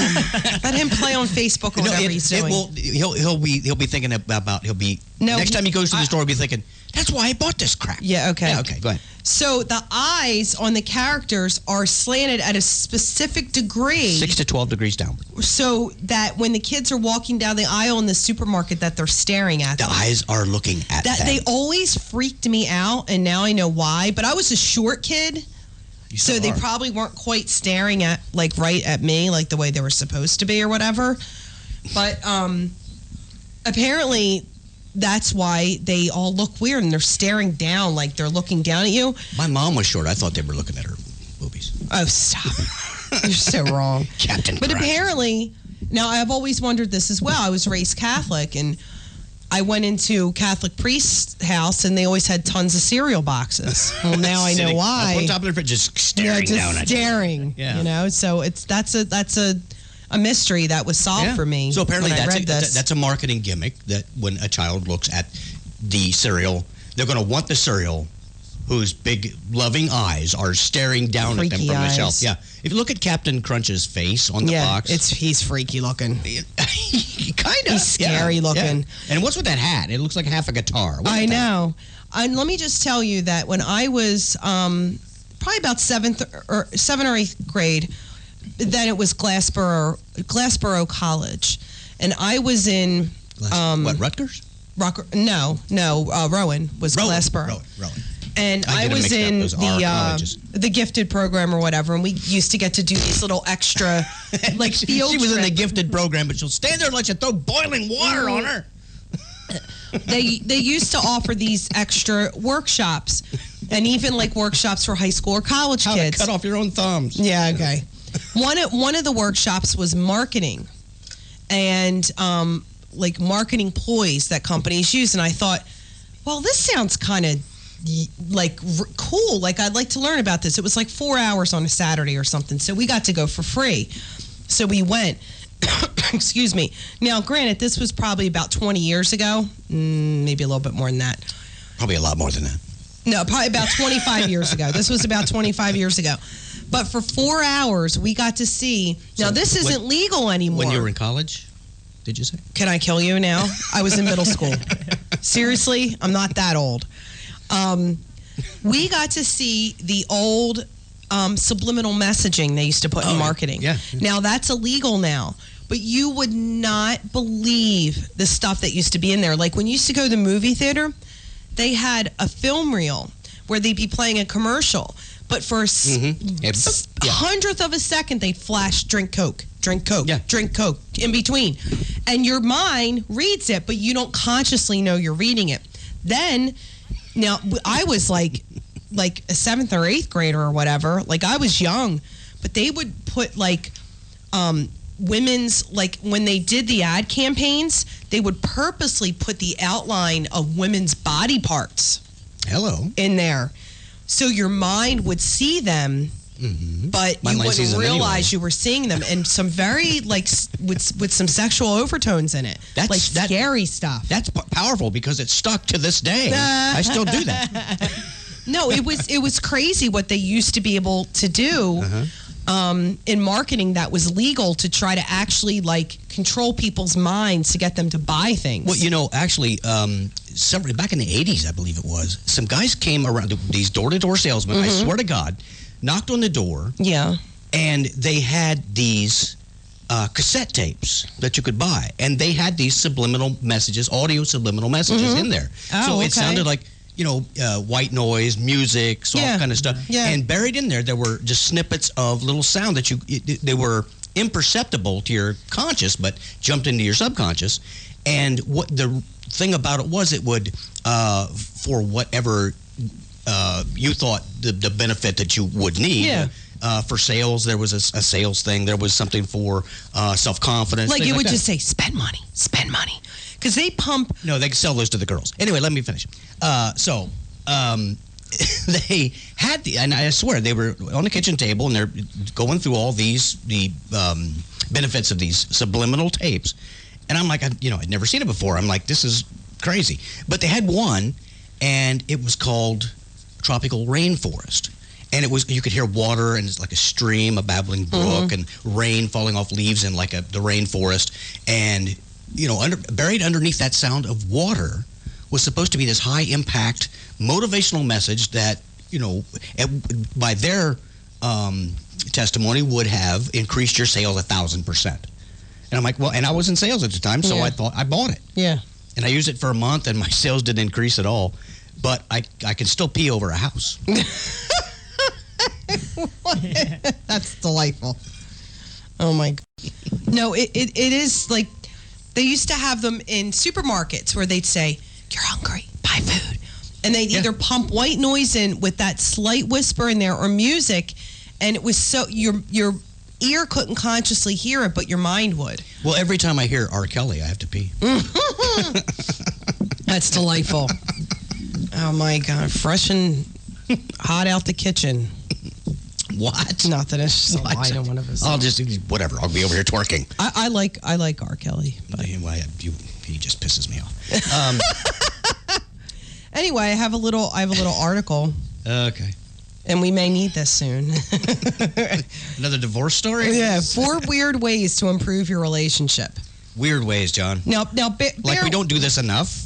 Let him play on Facebook or whatever he's doing. He'll be thinking about next time he goes to the store, he'll be thinking, that's why I bought this crap. Yeah, okay. Yeah, okay, go ahead. So the eyes on the characters are slanted at a specific degree. 6 to 12 degrees down. So that when the kids are walking down the aisle in the supermarket, that they're staring at them. The eyes are looking at them. They always freaked me out, and now I know why. But I was a short kid. So they probably weren't quite staring at right at me the way they were supposed to be or whatever. But apparently that's why they all look weird, and they're staring down they're looking down at you. My mom was short. I thought they were looking at her boobies. Oh, stop. You're so wrong. Captain But Crunch. Apparently, now I've always wondered this as well. I was raised Catholic, and I went into Catholic priest's house, and they always had tons of cereal boxes. Well, now I know why. Up on top of their fridge, just staring down at you. Staring. Yeah. So that's a mystery that was solved for me. So apparently when I read this. that's a marketing gimmick, that when a child looks at the cereal, they're going to want the cereal whose big loving eyes are staring down at them Freaky from the eyes. shelf. Yeah. If you look at Captain Crunch's face on the box. he's freaky looking. Kind of. He's scary looking. And what's with that hat? It looks like half a guitar. What I is that? know. And let me just tell you that when I was probably about 7th or 8th grade, then it was Glassboro College, and I was in what, Rutgers? Rowan was Glassboro. Rowan. And I I get 'em was mixed up. in Those are colleges. the gifted program or whatever, and we used to get to do these little extra like field She was in the trips. gifted program, but she'll stand there and let you throw boiling water on her. They used to offer these extra workshops, and even like workshops for high school or college How kids. to cut off your own thumbs. Yeah, okay. One of the workshops was marketing, and like marketing ploys that companies use, and I thought, well, this sounds kind of like cool. Like I'd like to learn about this. It was like 4 hours on a Saturday or something, so we got to go for free. So we went. Excuse me. Now, granted, this was probably about 20 years ago, maybe a little bit more than that. Probably a lot more than that. No, probably about 25 years ago. This was about 25 years ago. But for 4 hours, we got to see. Now, this isn't legal anymore. When you were in college, did you say? Can I kill you now? I was in middle school. Seriously, I'm not that old. We got to see the old subliminal messaging they used to put in marketing. Yeah. Now, that's illegal now. But you would not believe the stuff that used to be in there. Like when you used to go to the movie theater, they had a film reel where they'd be playing a commercial. But for a hundredth of a second, they'd flash, drink Coke, drink Coke, drink Coke in between. And your mind reads it, but you don't consciously know you're reading it. Then, now, I was like a 7th or 8th grader or whatever. Like, I was young. But they would put, like, women's, like, when they did the ad campaigns, they would purposely put the outline of women's body parts in there. So your mind would see them, but you wouldn't realize you were seeing them, and some very like with some sexual overtones in it. That's like scary stuff. That's powerful because it's stuck to this day. I still do that. No, it was crazy what they used to be able to do in marketing that was legal to try to actually like control people's minds to get them to buy things. Well, you know, actually, back in the 80s, I believe it was, some guys came around, these door-to-door salesmen, I swear to God, knocked on the door. Yeah. And they had these cassette tapes that you could buy. And they had these subliminal messages, audio subliminal messages in there. So it sounded like, you know, white noise, music, soft kind of stuff. Yeah. And buried in there were just snippets of little sound that they were imperceptible to your conscious, but jumped into your subconscious. And what the thing about it was, it would, for whatever you thought the benefit that you would need. For sales, there was a sales thing. There was something for self-confidence. Like it would just say, spend money. Because they pump. No, they sell those to the girls. Anyway, let me finish. They had and I swear they were on the kitchen table and they're going through all the benefits of these subliminal tapes. And I'm like, I'd never seen it before. I'm like, this is crazy. But they had one, and it was called Tropical Rainforest. And it was, you could hear water, and it's like a stream, a babbling brook, and rain falling off leaves in like the rainforest. And, buried underneath that sound of water was supposed to be this high impact motivational message that, by their testimony would have increased your sales 1,000%. And I'm like, well, and I was in sales at the time, so I thought I bought it. Yeah. And I used it for a month, and my sales didn't increase at all. But I can still pee over a house. That's delightful. Oh my God. No, it is like they used to have them in supermarkets where they'd say, "You're hungry, buy food," and they'd either pump white noise in with that slight whisper in there or music, and it was so your ear couldn't consciously hear it, but your mind would. Well, every time I hear R. Kelly, I have to pee. That's delightful. Oh my God, fresh and hot out the kitchen. What? Nothing. It's just a light on one of his. I'll just whatever. I'll be over here twerking. I like R. Kelly. But anyway, he just pisses me off. Anyway, I have a little article. Okay. And we may need this soon. Another divorce story? Yeah, 4 weird ways to improve your relationship. Weird ways, John. Now, Like we don't do this enough.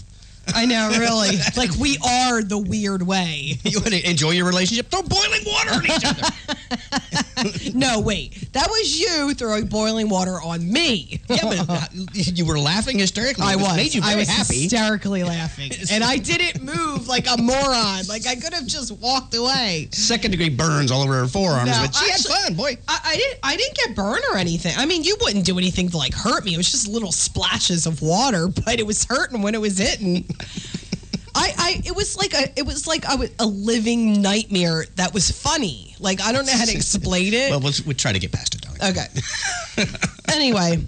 I know, really. Like we are the weird way. You want to enjoy your relationship? Throw boiling water on each other. No, wait. That was you throwing boiling water on me. Yeah, but you were laughing hysterically. I was. Made you very I was happy. hysterically laughing. And I didn't move like a moron. Like I could have just walked away. Second-degree burns all over her forearms, No, but she actually, had fun, boy. I didn't get burned or anything. I mean, you wouldn't do anything to like hurt me. It was just little splashes of water, but it was hurting when it was hitting. It was like a living nightmare that was funny. Like I don't know how to explain it. Well, we'll try to get past it, darling. Okay. Anyway,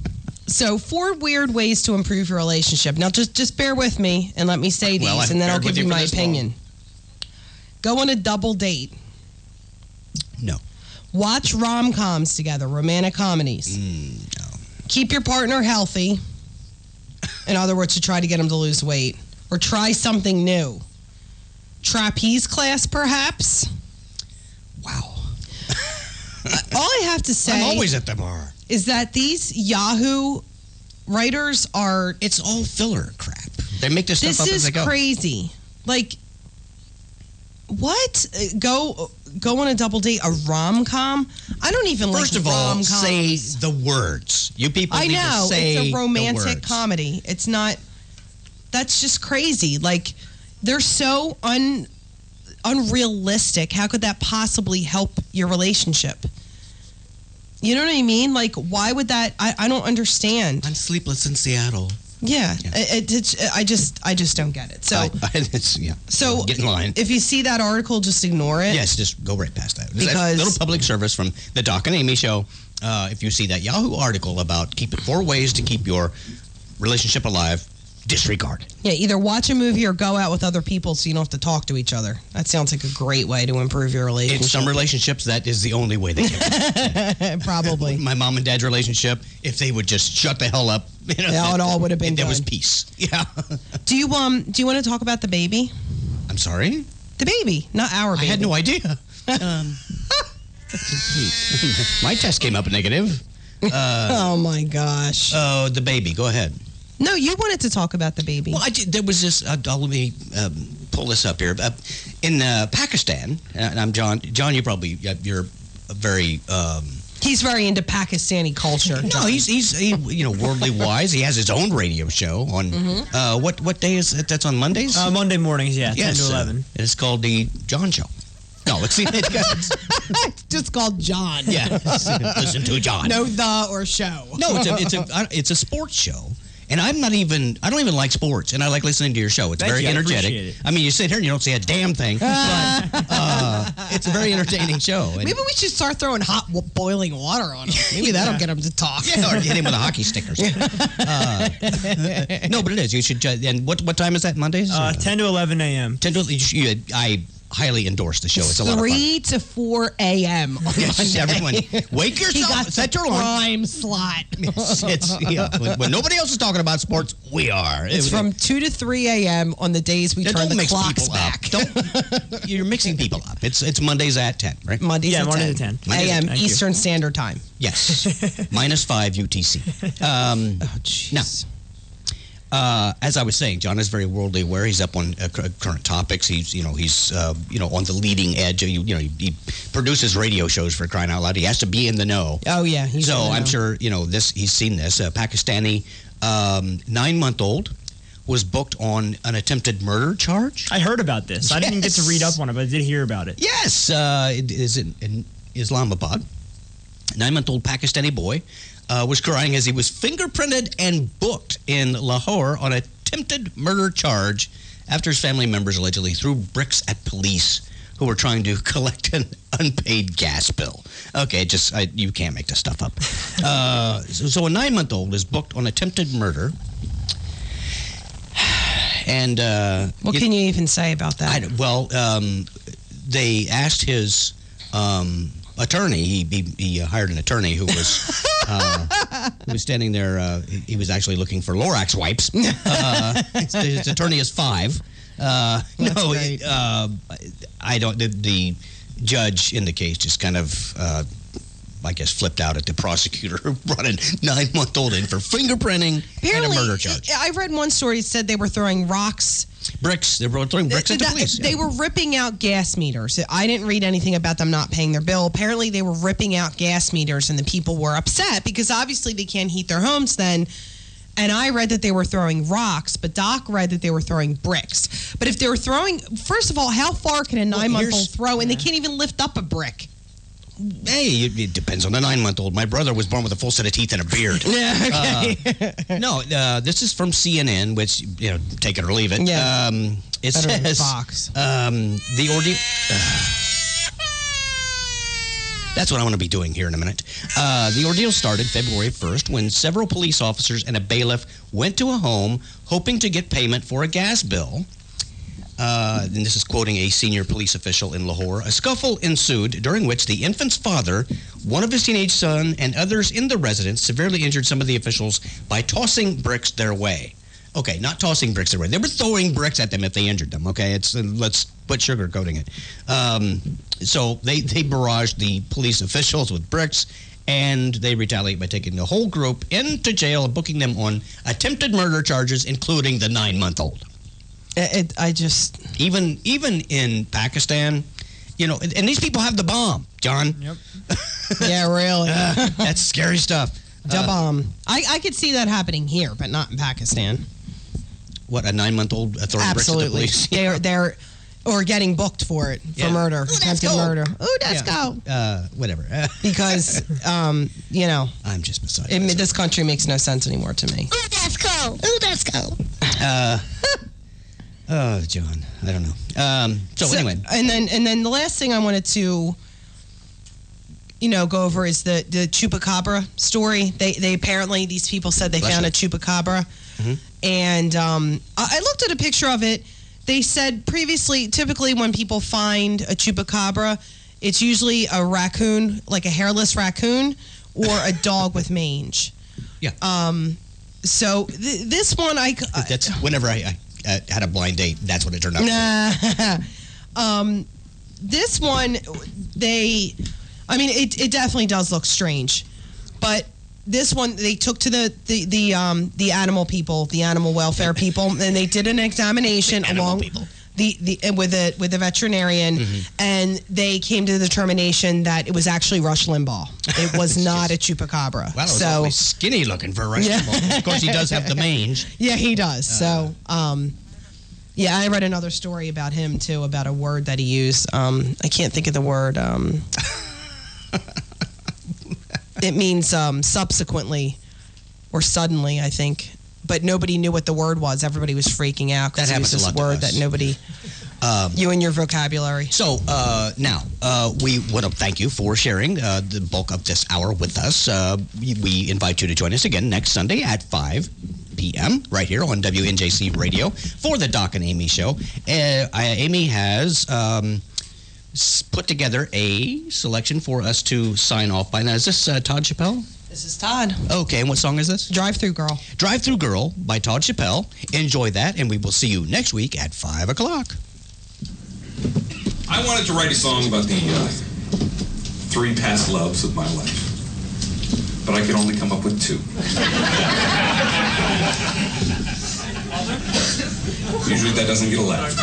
so 4 weird ways to improve your relationship. Now, just bear with me and let me say these, Well, and then I'll I've give bared you with you for my this opinion. Go on a double date. No. Watch rom-coms together, romantic comedies. No. Keep your partner healthy. In other words, to try to get him to lose weight. Or try something new. Trapeze class, perhaps? Wow. All I have to say I'm always at the bar. is that these Yahoo writers are... It's all filler crap. They make this stuff up as they go. This is crazy. Like, what? Go on a double date, a rom-com? I don't even First like of all, rom-coms. say the words. You people I need know, to say it's a the romantic words. comedy. It's not... That's just crazy. Like, they're so unrealistic. How could that possibly help your relationship? You know what I mean? Like, why would that... I don't understand. I'm sleepless in Seattle. Yeah. I just don't get it. So, So get in line. if you see that article, just ignore it. Yes, just go right past that. That's Because- a little public service from the Doc and Amy show. If you see that Yahoo article about 4 ways to keep your relationship alive, disregard it. Yeah, either watch a movie or go out with other people so you don't have to talk to each other. That sounds like a great way to improve your relationship. In some relationships, that is the only way they can. Probably. My mom and dad's relationship, if they would just shut the hell up, Yeah, it all would have been there was done. peace. Yeah. Do you want to talk about the baby? I'm sorry? The baby, not our baby. I had no idea. My test came up negative. Oh my gosh. Oh, the baby. Go ahead. No, you wanted to talk about the baby. Well, there was this. Let me pull this up here. In Pakistan, and I'm John. John, you're a very. He's very into Pakistani culture. No, he's worldly wise. He has his own radio show on what day is it? That's on Mondays. Monday mornings, yeah, 10 to 11. It's called the John Show. No, it's It's just called John. yeah. Listen to John. No the or show. No, it's a sports show. And I don't even like sports, and I like listening to your show. It's Thank very you, I energetic. appreciate it. I mean, you sit here and you don't say a damn thing, but it's a very entertaining show. And, Maybe we should start throwing hot boiling water on him. Maybe that'll get him to talk. yeah, or hit him with a hockey stick or something. No, but it is. You should. And what time is that? Mondays? 10 to 11 a.m. 10 to. I highly endorse the show. It's a lot of fun. 3 to 4 a.m. on Yes, Monday. everyone, wake He yourself. got Set the your alarm. prime slot. When nobody else is talking about sports, we are. It's from 2 to 3 a.m. on the days we turn Don't the mix clocks people back. up. Don't. You're mixing people up. It's Mondays at 10, right? Mondays Yeah, at Monday 10, to 10. Mondays a.m. Thank you. Eastern Standard Time. Yes. -5 UTC. Oh, jeez. As I was saying, John is very worldly aware. He's up on current topics. He's on the leading edge. He produces radio shows, for crying out loud. He has to be in the know. Oh, yeah. He's So in the I'm know. sure he's seen this. A Pakistani 9-month-old was booked on an attempted murder charge. I heard about this. I didn't get to Yes. read up on it, but I did hear about it. Yes, it is in Islamabad. 9-month-old Pakistani boy was crying as he was fingerprinted and booked in Lahore on an attempted murder charge after his family members allegedly threw bricks at police who were trying to collect an unpaid gas bill. Okay, you can't make this stuff up. So a 9-month-old is booked on attempted murder. And What can you even say about that? they asked his attorney. He hired an attorney who was He was standing there. He was actually looking for Lorax wipes. His attorney is 5. Great. I don't. The judge in the case just kind of, I guess, flipped out at the prosecutor who brought a 9-month-old in for fingerprinting and a murder charge. I read one story that said they were throwing rocks. Bricks. They were throwing bricks at the police. They were ripping out gas meters. I didn't read anything about them not paying their bill. Apparently, they were ripping out gas meters, and the people were upset because obviously they can't heat their homes then. And I read that they were throwing rocks, but Doc read that they were throwing bricks. But if they were throwing, first of all, how far can a 9-month-old throw? And they can't even lift up a brick. Hey, it depends on the 9-month-old. My brother was born with a full set of teeth and a beard. Yeah, okay. No, this is from CNN, which, take it or leave it. Yeah. It Better than says Fox. The ordeal. That's what I want to be doing here in a minute. The ordeal started February 1st when several police officers and a bailiff went to a home hoping to get payment for a gas bill. And this is quoting a senior police official in Lahore. A scuffle ensued during which the infant's father, one of his teenage son, and others in the residence severely injured some of the officials by tossing bricks their way. Okay, not tossing bricks their way. They were throwing bricks at them if they injured them, okay? Let's put sugarcoating it. So they barraged the police officials with bricks, and they retaliate by taking the whole group into jail and booking them on attempted murder charges, including the 9-month-old. Even in Pakistan, and these people have the bomb, John. Yep. Yeah, really. That's scary stuff. The bomb. I could see that happening here, but not in Pakistan. What, a 9-month-old throwing bricks at the Absolutely. police? They're or getting booked for it, for murder, attempted murder. Ooh, let's go. Whatever. Because, I'm just beside myself. this country makes no sense anymore to me. Ooh, let's go. Ooh, let's go. Oh, John, I don't know. So anyway, and then the last thing I wanted to, go over is the chupacabra story. They apparently, these people said they found a chupacabra, and I looked at a picture of it. They said previously, typically when people find a chupacabra, it's usually a raccoon, like a hairless raccoon, or a dog with mange. Yeah. So this one, that's whenever I had a blind date. That's what it turned out. This one, it definitely does look strange, but this one they took to the animal people, the animal welfare people, and they did an examination along with a veterinarian, and they came to the determination that it was actually Rush Limbaugh. It was not a chupacabra. Wow, so awfully skinny looking for Rush Limbaugh. Of course, he does have the mange. Yeah, he does. So, I read another story about him too, about a word that he used. I can't think of the word. It means subsequently or suddenly, I think. But nobody knew what the word was. Everybody was freaking out because it was this word that nobody... you and your vocabulary. So now, we want to thank you for sharing the bulk of this hour with us. We invite you to join us again next Sunday at 5 p.m. right here on WNJC Radio for the Doc and Amy Show. Amy has put together a selection for us to sign off by. Now, is this Todd Chappelle? This is Todd. Okay, and what song is this? Drive Through Girl. Drive Through Girl by Todd Chappelle. Enjoy that, and we will see you next week at 5 o'clock. I wanted to write a song about the 3 past loves of my life, but I could only come up with 2. Usually that doesn't get a laugh.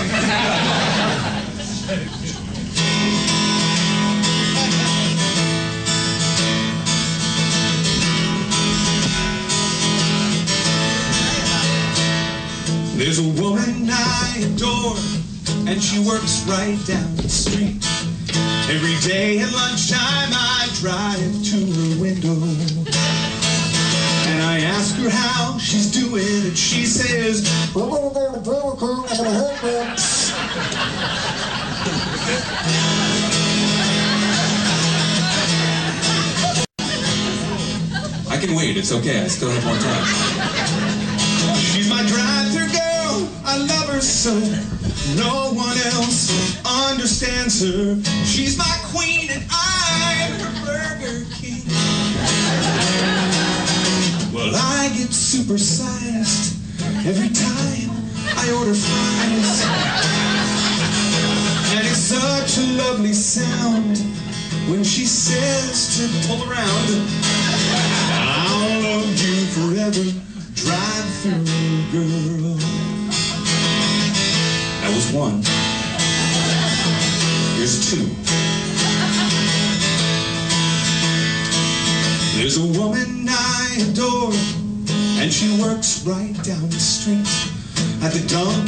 Thank you. There's a woman I adore, and she works right down the street. Every day at lunchtime I drive to her window, and I ask her how she's doing, and she says, I can wait, it's okay, I still have more time. She's my drive-through girl, I love her so. No one else understands her. She's my queen and I'm her Burger King. Well, I get supersized every time I order fries. And it's such a lovely sound when she says to pull around. I'll love you forever, drive through girl. That was one. Here's two. There's a woman I adore, and she works right down the street at the dump.